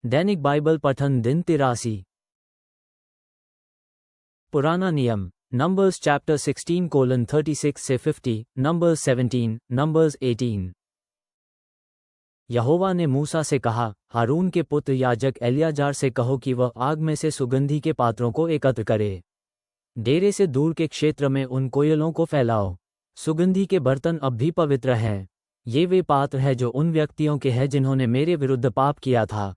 दैनिक Bible पठन दिन 83। पुराना नियम नंबर्स चैप्टर 16:36 से 50, नंबर्स 17, नंबर्स 18। यहोवा ने मूसा से कहा, हारून के पुत्र याजक एलियाजार से कहो कि वह आग में से सुगंधी के पात्रों को एकत्र करे। डेरे से दूर के क्षेत्र में उन कोयलों को फैलाओ। सुगंधी के बर्तन अब भी पवित्र हैं। ये वे पात्र हैं जो उन व्यक्तियों के हैं जिन्होंने मेरे विरुद्ध पाप किया था।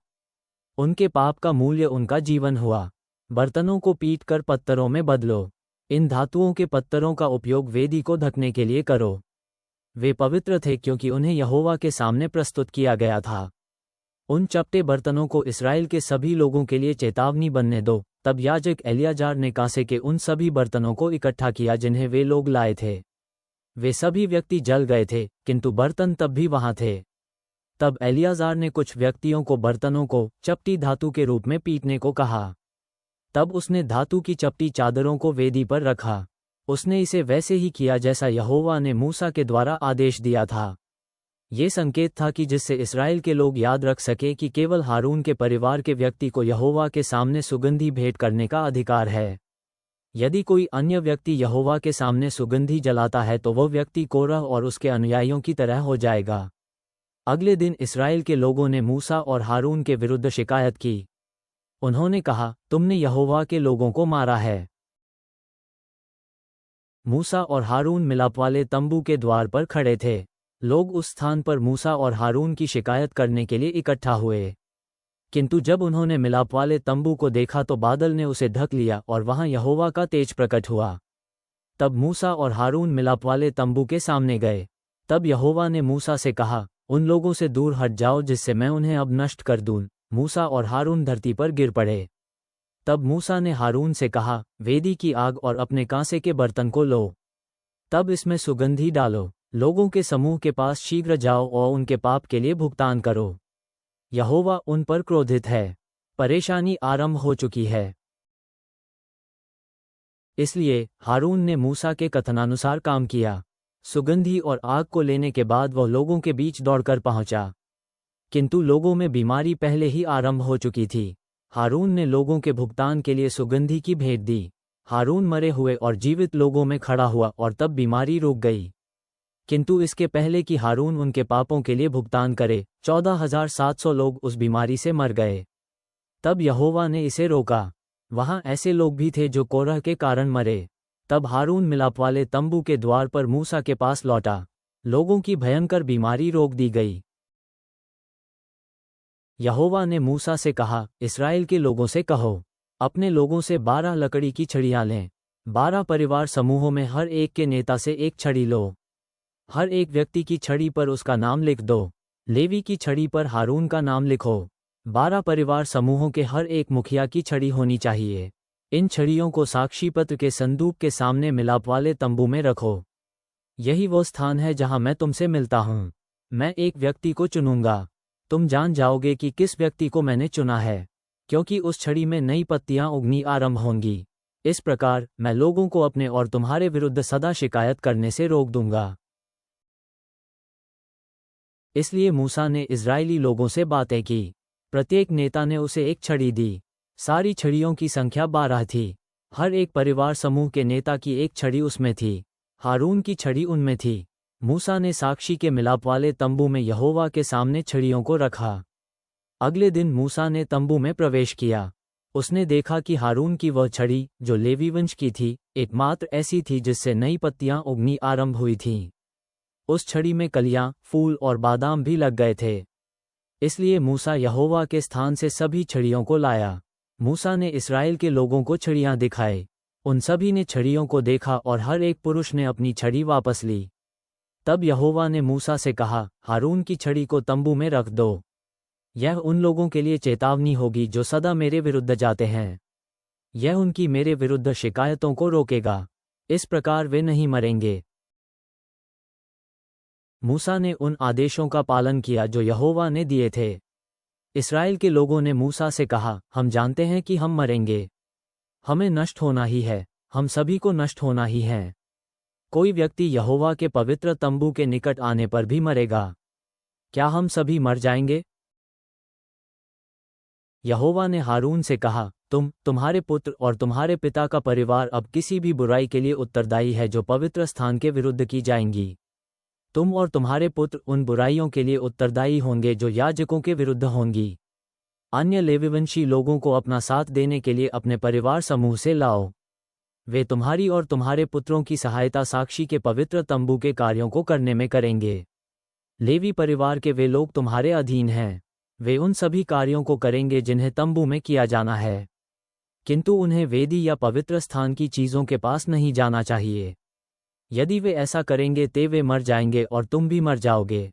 उनके पाप का मूल्य उनका जीवन हुआ। बर्तनों को पीट कर पत्थरों में बदलो। इन धातुओं के पत्थरों का उपयोग वेदी को ढकने के लिए करो। वे पवित्र थे क्योंकि उन्हें यहोवा के सामने प्रस्तुत किया गया था। उन चपटे बर्तनों को इस्राएल के सभी लोगों के लिए चेतावनी बनने दो। तब याजक एलियाजार ने कांसे के उन सभी बर्तनों को इकट्ठा किया जिन्हें वे लोग लाए थे। वे सभी व्यक्ति जल गए थे, किंतु बर्तन तब भी वहां थे। तब एलियाजार ने कुछ व्यक्तियों को बर्तनों को चपटी धातु के रूप में पीटने को कहा। तब उसने धातु की चपटी चादरों को वेदी पर रखा। उसने इसे वैसे ही किया जैसा यहोवा ने मूसा के द्वारा आदेश दिया था। ये संकेत था कि जिससे इस्राएल के लोग याद रख सके कि केवल हारून के परिवार के व्यक्ति को यहोवा के सामने सुगंधी भेंट करने का अधिकार है। यदि कोई अन्य व्यक्ति यहोवा के सामने सुगंधी जलाता है तो वह व्यक्ति कोरह और उसके अनुयायियों की तरह हो जाएगा। अगले दिन इस्राएल के लोगों ने मूसा और हारून के विरुद्ध शिकायत की। उन्होंने कहा, तुमने यहोवा के लोगों को मारा है। मूसा और हारून मिलाप वाले तंबू के द्वार पर खड़े थे। लोग उस स्थान पर मूसा और हारून की शिकायत करने के लिए इकट्ठा हुए। किंतु जब उन्होंने मिलाप वाले तंबू को देखा तो बादल ने उसे ढक लिया और वहां यहोवा का तेज प्रकट हुआ। तब मूसा और हारून मिलाप वाले तंबू के सामने गए। तब यहोवा ने मूसा से कहा, उन लोगों से दूर हट जाओ जिससे मैं उन्हें अब नष्ट कर दूं। मूसा और हारून धरती पर गिर पड़े। तब मूसा ने हारून से कहा, वेदी की आग और अपने कांसे के बर्तन को लो। तब इसमें सुगंधी डालो। लोगों के समूह के पास शीघ्र जाओ और उनके पाप के लिए भुगतान करो। यहोवा उन पर क्रोधित है। परेशानी आरंभ हो चुकी है। इसलिए हारून ने मूसा के कथनानुसार काम किया। सुगंधी और आग को लेने के बाद वह लोगों के बीच दौड़कर पहुंचा। किंतु लोगों में बीमारी पहले ही आरंभ हो चुकी थी। हारून ने लोगों के भुगतान के लिए सुगंधी की भेंट दी। हारून मरे हुए और जीवित लोगों में खड़ा हुआ और तब बीमारी रुक गई। किंतु इसके पहले कि हारून उनके पापों के लिए भुगतान करे, 14,700 लोग उस बीमारी से मर गए। तब यहोवा ने इसे रोका। वहां ऐसे लोग भी थे जो कोरह के कारण मरे। तब हारून मिलाप वाले तंबू के द्वार पर मूसा के पास लौटा। लोगों की भयंकर बीमारी रोक दी गई। यहोवा ने मूसा से कहा, इस्राएल के लोगों से कहो, अपने लोगों से 12 लकड़ी की छड़ियां लें। 12 परिवार समूहों में हर एक के नेता से एक छड़ी लो। हर एक व्यक्ति की छड़ी पर उसका नाम लिख दो। लेवी की छड़ी पर हारून का नाम लिखो। 12 परिवार समूहों के हर एक मुखिया की छड़ी होनी चाहिए। इन छड़ियों को साक्षीपत्र के संदूक के सामने मिलाप वाले तंबू में रखो। यही वो स्थान है जहां मैं तुमसे मिलता हूं। मैं एक व्यक्ति को चुनूंगा। तुम जान जाओगे कि किस व्यक्ति को मैंने चुना है, क्योंकि उस छड़ी में नई पत्तियां उगनी आरंभ होंगी। इस प्रकार मैं लोगों को अपने और तुम्हारे विरुद्ध सदा शिकायत करने से रोक दूंगा। इसलिए मूसा ने इस्राएली लोगों से बातें की। प्रत्येक नेता ने उसे एक छड़ी दी। सारी छड़ियों की संख्या 12 थी। हर एक परिवार समूह के नेता की एक छड़ी उसमें थी। हारून की छड़ी उनमें थी। मूसा ने साक्षी के मिलाप वाले तंबू में यहोवा के सामने छड़ियों को रखा। अगले दिन मूसा ने तंबू में प्रवेश किया। उसने देखा कि हारून की वह छड़ी, जो लेवी वंश की थी, एकमात्र ऐसी थी जिससे नई पत्तियां उगनी आरंभ हुई थीं। उस छड़ी में कलियां, फूल और बादाम भी लग गए थे। इसलिए मूसा यहोवा के स्थान से सभी छड़ियों को लाया। मूसा ने इस्राएल के लोगों को छड़ियां दिखाई। उन सभी ने छड़ियों को देखा और हर एक पुरुष ने अपनी छड़ी वापस ली। तब यहोवा ने मूसा से कहा, हारून की छड़ी को तंबू में रख दो। यह उन लोगों के लिए चेतावनी होगी जो सदा मेरे विरुद्ध जाते हैं। यह उनकी मेरे विरुद्ध शिकायतों को रोकेगा। इस प्रकार वे नहीं मरेंगे। मूसा ने उन आदेशों का पालन किया जो यहोवा ने दिए थे। इस्राएल के लोगों ने मूसा से कहा, हम जानते हैं कि हम मरेंगे। हमें नष्ट होना ही है। हम सभी को नष्ट होना ही है। कोई व्यक्ति यहोवा के पवित्र तंबू के निकट आने पर भी मरेगा। क्या हम सभी मर जाएंगे? यहोवा ने हारून से कहा, तुम्हारे पुत्र और तुम्हारे पिता का परिवार अब किसी भी बुराई के लिए उत्तरदायी है जो पवित्र स्थान के विरुद्ध की जाएंगी। तुम और तुम्हारे पुत्र उन बुराइयों के लिए उत्तरदायी होंगे जो याजकों के विरुद्ध होंगी। अन्य लेवीवंशी लोगों को अपना साथ देने के लिए अपने परिवार समूह से लाओ। वे तुम्हारी और तुम्हारे पुत्रों की सहायता साक्षी के पवित्र तंबू के कार्यों को करने में करेंगे। लेवी परिवार के वे लोग तुम्हारे अधीन हैं। वे उन सभी कार्यों को करेंगे जिन्हें तंबू में किया जाना है, किंतु उन्हें वेदी या पवित्र स्थान की चीज़ों के पास नहीं जाना चाहिए। यदि वे ऐसा करेंगे तो वे मर जाएंगे और तुम भी मर जाओगे।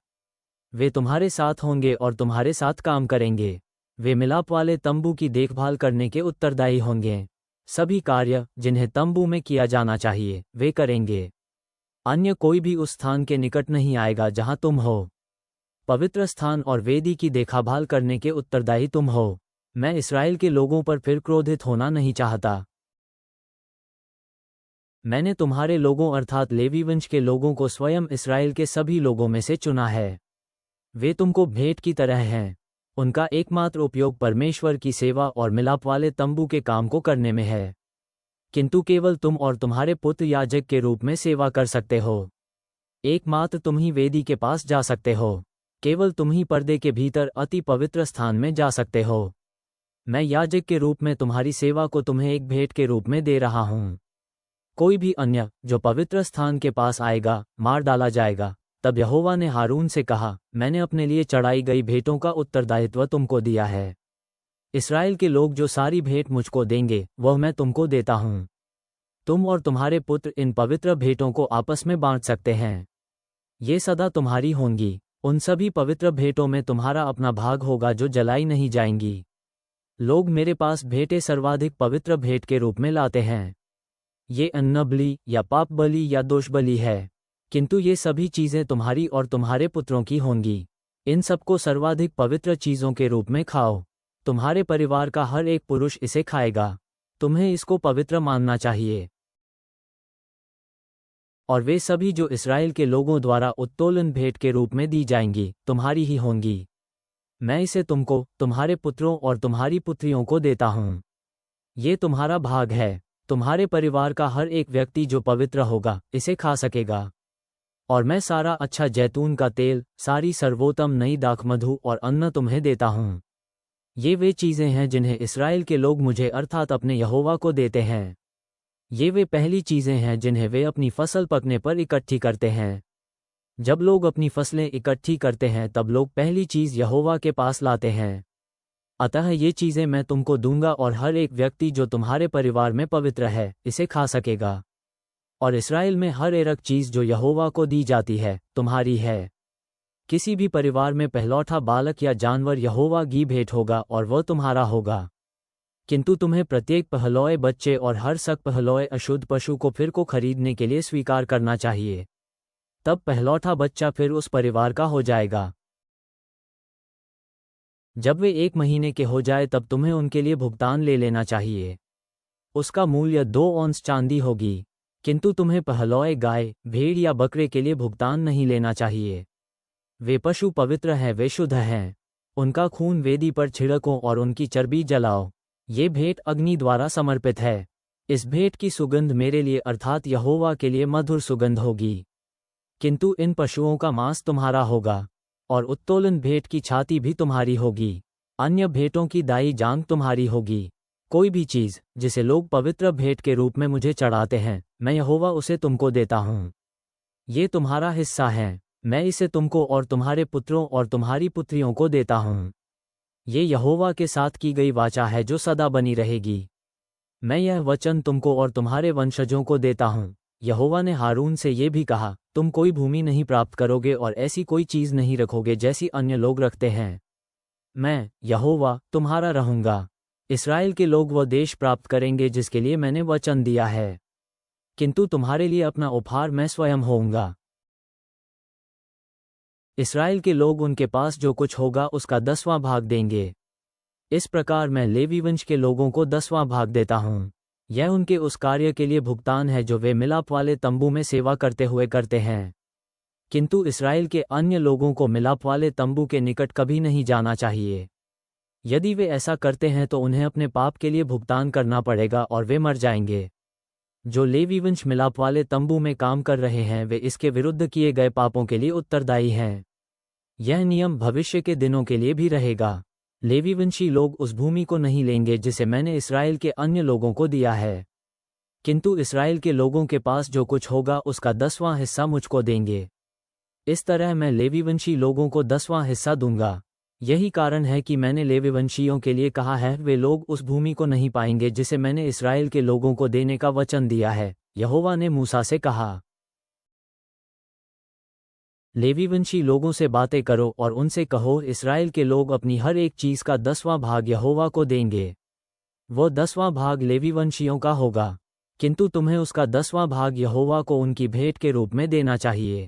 वे तुम्हारे साथ होंगे और तुम्हारे साथ काम करेंगे। वे मिलाप वाले तंबू की देखभाल करने के उत्तरदायी होंगे। सभी कार्य जिन्हें तंबू में किया जाना चाहिए वे करेंगे। अन्य कोई भी उस स्थान के निकट नहीं आएगा जहां तुम हो। पवित्र स्थान और वेदी की देखभाल करने के उत्तरदायी तुम हो। मैं इस्राएल के लोगों पर फिर क्रोधित होना नहीं चाहता। मैंने तुम्हारे लोगों अर्थात लेवी वंश के लोगों को स्वयं इस्राएल के सभी लोगों में से चुना है। वे तुमको भेंट की तरह हैं। उनका एकमात्र उपयोग परमेश्वर की सेवा और मिलाप वाले तंबू के काम को करने में है, किंतु केवल तुम और तुम्हारे पुत्र याजक के रूप में सेवा कर सकते हो। एकमात्र तुम ही वेदी के पास जा सकते हो। केवल तुम ही पर्दे के भीतर अति पवित्र स्थान में जा सकते हो। मैं याजक के रूप में तुम्हारी सेवा को तुम्हें एक भेंट के रूप में दे रहा हूँ। कोई भी अन्य जो पवित्र स्थान के पास आएगा मार डाला जाएगा। तब यहोवा ने हारून से कहा, मैंने अपने लिए चढ़ाई गई भेंटों का उत्तरदायित्व तुमको दिया है। इस्राएल के लोग जो सारी भेंट मुझको देंगे वह मैं तुमको देता हूँ। तुम और तुम्हारे पुत्र इन पवित्र भेंटों को आपस में बांट सकते हैं। ये सदा तुम्हारी होंगी। उन सभी पवित्र भेंटों में तुम्हारा अपना भाग होगा जो जलाई नहीं जाएंगी। लोग मेरे पास भेंटें सर्वाधिक पवित्र भेंट के रूप में लाते हैं। ये अन्न बलि या पाप बलि या दोष बलि है, किंतु ये सभी चीज़ें तुम्हारी और तुम्हारे पुत्रों की होंगी। इन सबको सर्वाधिक पवित्र चीज़ों के रूप में खाओ। तुम्हारे परिवार का हर एक पुरुष इसे खाएगा। तुम्हें इसको पवित्र मानना चाहिए। और वे सभी जो इस्राएल के लोगों द्वारा उत्तोलन भेंट के रूप में दी जाएंगी तुम्हारी ही होंगी। मैं इसे तुमको, तुम्हारे पुत्रों और तुम्हारी पुत्रियों को देता हूँ। ये तुम्हारा भाग है। तुम्हारे परिवार का हर एक व्यक्ति जो पवित्र होगा इसे खा सकेगा। और मैं सारा अच्छा जैतून का तेल, सारी सर्वोत्तम नई दाखमधु और अन्न तुम्हें देता हूँ। ये वे चीज़ें हैं जिन्हें इस्राएल के लोग मुझे अर्थात अपने यहोवा को देते हैं। ये वे पहली चीज़ें हैं जिन्हें वे अपनी फसल पकने पर इकट्ठी करते हैं। जब लोग अपनी फसलें इकट्ठी करते हैं तब लोग पहली चीज़ यहोवा के पास लाते हैं। अतः ये चीज़ें मैं तुमको दूंगा और हर एक व्यक्ति जो तुम्हारे परिवार में पवित्र है इसे खा सकेगा। और इस्राएल में हर एक चीज़ जो यहोवा को दी जाती है तुम्हारी है। किसी भी परिवार में पहलौठा बालक या जानवर यहोवा की भेंट होगा और वह तुम्हारा होगा। किंतु तुम्हें प्रत्येक पहलौए बच्चे और हर सक पहलौए अशुद्ध पशु को फिर को खरीदने के लिए स्वीकार करना चाहिए। तब पहलौठा बच्चा फिर उस परिवार का हो जाएगा। जब वे 1 महीने के हो जाए तब तुम्हें उनके लिए भुगतान ले लेना चाहिए। उसका मूल्य 2 औंस चांदी होगी। किंतु तुम्हें पहलौए गाय, भेड़ या बकरे के लिए भुगतान नहीं लेना चाहिए। वे पशु पवित्र हैं, वे शुद्ध हैं। उनका खून वेदी पर छिड़को और उनकी चर्बी जलाओ। ये भेंट अग्नि द्वारा समर्पित है। इस भेंट की सुगंध मेरे लिए अर्थात यहोवा के लिए मधुर सुगंध होगी। किंतु इन पशुओं का मांस तुम्हारा होगा और उत्तोलन भेंट की छाती भी तुम्हारी होगी। अन्य भेंटों की दाई जांघ तुम्हारी होगी। कोई भी चीज़ जिसे लोग पवित्र भेंट के रूप में मुझे चढ़ाते हैं मैं यहोवा उसे तुमको देता हूँ। ये तुम्हारा हिस्सा है। मैं इसे तुमको और तुम्हारे पुत्रों और तुम्हारी पुत्रियों को देता हूँ। ये यहोवा के साथ की गई वाचा है जो सदा बनी रहेगी। मैं यह वचन तुमको और तुम्हारे वंशजों को देता हूँ। यहोवा ने हारून से ये भी कहा, तुम कोई भूमि नहीं प्राप्त करोगे और ऐसी कोई चीज़ नहीं रखोगे जैसी अन्य लोग रखते हैं। मैं यहोवा तुम्हारा रहूँगा। इस्राएल के लोग वह देश प्राप्त करेंगे जिसके लिए मैंने वचन दिया है। किंतु तुम्हारे लिए अपना उपहार मैं स्वयं होऊंगा। इस्राएल के लोग उनके पास जो कुछ होगा उसका 10वां भाग देंगे। इस प्रकार मैं लेवी वंश के लोगों को 10वां भाग देता हूँ। यह उनके उस कार्य के लिए भुगतान है जो वे मिलाप वाले तंबू में सेवा करते हुए करते हैं। किंतु इस्राएल के अन्य लोगों को मिलाप वाले तंबू के निकट कभी नहीं जाना चाहिए। यदि वे ऐसा करते हैं तो उन्हें अपने पाप के लिए भुगतान करना पड़ेगा और वे मर जाएंगे। जो लेवी वंश मिलाप वाले तंबू में काम कर रहे हैं वे इसके विरुद्ध किए गए पापों के लिए उत्तरदायी हैं। यह नियम भविष्य के दिनों के लिए भी रहेगा। लेवीवंशी लोग उस भूमि को नहीं लेंगे जिसे मैंने इस्राएल के अन्य लोगों को दिया है, किंतु इस्राएल के लोगों के पास जो कुछ होगा उसका 10वां हिस्सा मुझको देंगे। इस तरह मैं लेवीवंशी लोगों को 10वां हिस्सा दूंगा। यही कारण है कि मैंने लेवीवंशियों के लिए कहा है वे लोग उस भूमि को नहीं पाएंगे जिसे मैंने इस्राएल के लोगों को देने का वचन दिया है। यहोवा ने मूसा से कहा, लेवीवंशी लोगों से बातें करो और उनसे कहो, इस्राएल के लोग अपनी हर एक चीज़ का 10वां भाग यहोवा को देंगे। वो 10वां भाग लेवीवंशियों का होगा, किंतु तुम्हें उसका 10वां भाग यहोवा को उनकी भेंट के रूप में देना चाहिए।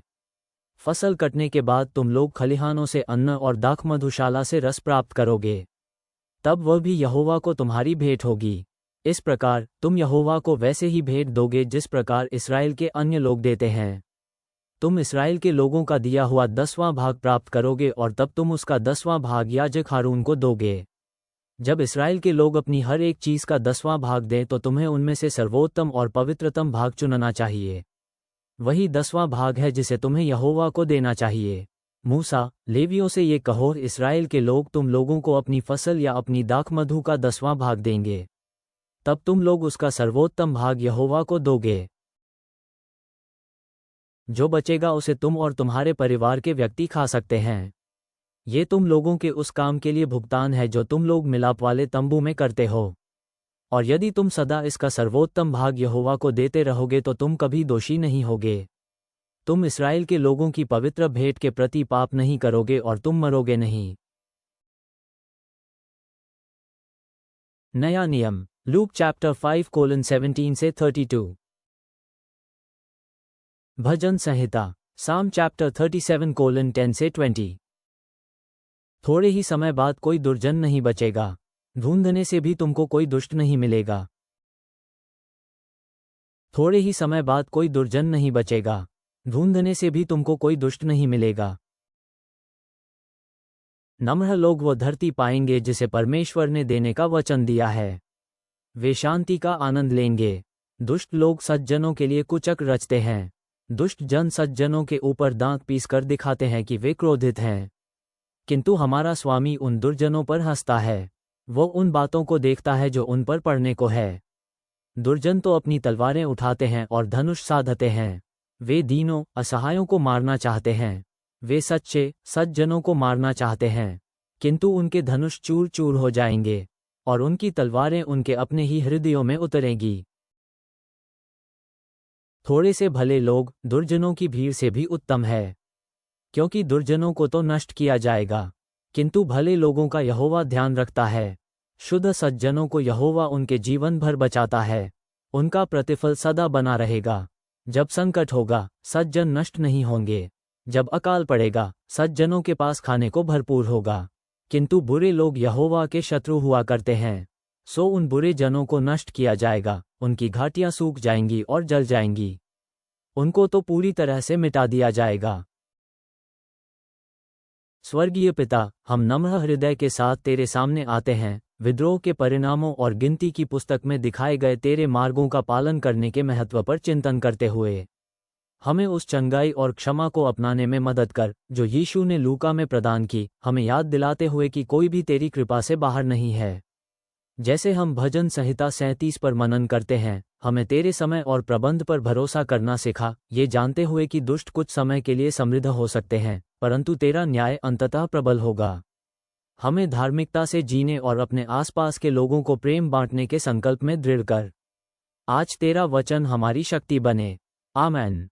फसल कटने के बाद तुम लोग खलिहानों से अन्न और दाख मधुशाला से रस प्राप्त करोगे, तब वह भी यहोवा को तुम्हारी भेंट होगी। इस प्रकार तुम यहोवा को वैसे ही भेंट दोगे जिस प्रकार इस्राएल के अन्य लोग देते हैं। तुम इस्राएल के लोगों का दिया हुआ 10वां भाग प्राप्त करोगे और तब तुम उसका 10वां भाग याजक हारून को दोगे। जब इस्राएल के लोग अपनी हर एक चीज़ का 10वां भाग दें तो तुम्हें उनमें से सर्वोत्तम और पवित्रतम भाग चुनना चाहिए। वही 10वां भाग है जिसे तुम्हें यहोवा को देना चाहिए। मूसा, लेवियों से ये कहो, इस्राएल के लोग तुम लोगों को अपनी फसल या अपनी दाख मधु का 10वां भाग देंगे, तब तुम लोग उसका सर्वोत्तम भाग यहोवा को दोगे। जो बचेगा उसे तुम और तुम्हारे परिवार के व्यक्ति खा सकते हैं। ये तुम लोगों के उस काम के लिए भुगतान है जो तुम लोग मिलाप वाले तंबू में करते हो। और यदि तुम सदा इसका सर्वोत्तम भाग यहोवा को देते रहोगे तो तुम कभी दोषी नहीं होगे। तुम इस्राएल के लोगों की पवित्र भेंट के प्रति पाप नहीं करोगे और तुम मरोगे नहीं। नया नियम, लूक चैप्टर 5:17 से 32। भजन संहिता, साम चैप्टर 37:10 से 20। थोड़े ही समय बाद कोई दुर्जन नहीं बचेगा, ढूंढने से भी तुमको कोई दुष्ट नहीं मिलेगा। थोड़े ही समय बाद कोई दुर्जन नहीं बचेगा, ढूंढने से भी तुमको कोई दुष्ट नहीं मिलेगा। नम्र लोग वो धरती पाएंगे जिसे परमेश्वर ने देने का वचन दिया है। वे शांति का आनंद लेंगे। दुष्ट लोग सज्जनों के लिए कुचक रचते हैं। दुष्ट जन सज्जनों के ऊपर दांत पीसकर दिखाते हैं कि वे क्रोधित हैं, किंतु हमारा स्वामी उन दुर्जनों पर हंसता है। वो उन बातों को देखता है जो उन पर पड़ने को है। दुर्जन तो अपनी तलवारें उठाते हैं और धनुष साधते हैं। वे दीनों असहायों को मारना चाहते हैं। वे सच्चे सज्जनों को मारना चाहते हैं, किंतु उनके धनुष चूर चूर हो जाएंगे और उनकी तलवारें उनके अपने ही हृदयों में उतरेंगी। थोड़े से भले लोग दुर्जनों की भीड़ से भी उत्तम है, क्योंकि दुर्जनों को तो नष्ट किया जाएगा, किंतु भले लोगों का यहोवा ध्यान रखता है। शुद्ध सज्जनों को यहोवा उनके जीवन भर बचाता है। उनका प्रतिफल सदा बना रहेगा। जब संकट होगा सज्जन नष्ट नहीं होंगे। जब अकाल पड़ेगा सज्जनों के पास खाने को भरपूर होगा, किंतु बुरे लोग यहोवा के शत्रु हुआ करते हैं। सो उन बुरे जनों को नष्ट किया जाएगा। उनकी घाटियां सूख जाएंगी और जल जाएंगी। उनको तो पूरी तरह से मिटा दिया जाएगा। स्वर्गीय पिता, हम नम्र हृदय के साथ तेरे सामने आते हैं। विद्रोह के परिणामों और गिनती की पुस्तक में दिखाए गए तेरे मार्गों का पालन करने के महत्व पर चिंतन करते हुए हमें उस चंगाई और क्षमा को अपनाने में मदद कर जो यीशु ने लूका में प्रदान की, हमें याद दिलाते हुए कि कोई भी तेरी कृपा से बाहर नहीं है। जैसे हम भजन संहिता 37 पर मनन करते हैं, हमें तेरे समय और प्रबंध पर भरोसा करना सिखा, ये जानते हुए कि दुष्ट कुछ समय के लिए समृद्ध हो सकते हैं, परंतु तेरा न्याय अंततः प्रबल होगा। हमें धार्मिकता से जीने और अपने आसपास के लोगों को प्रेम बांटने के संकल्प में दृढ़ कर। आज तेरा वचन हमारी शक्ति बने। आमीन।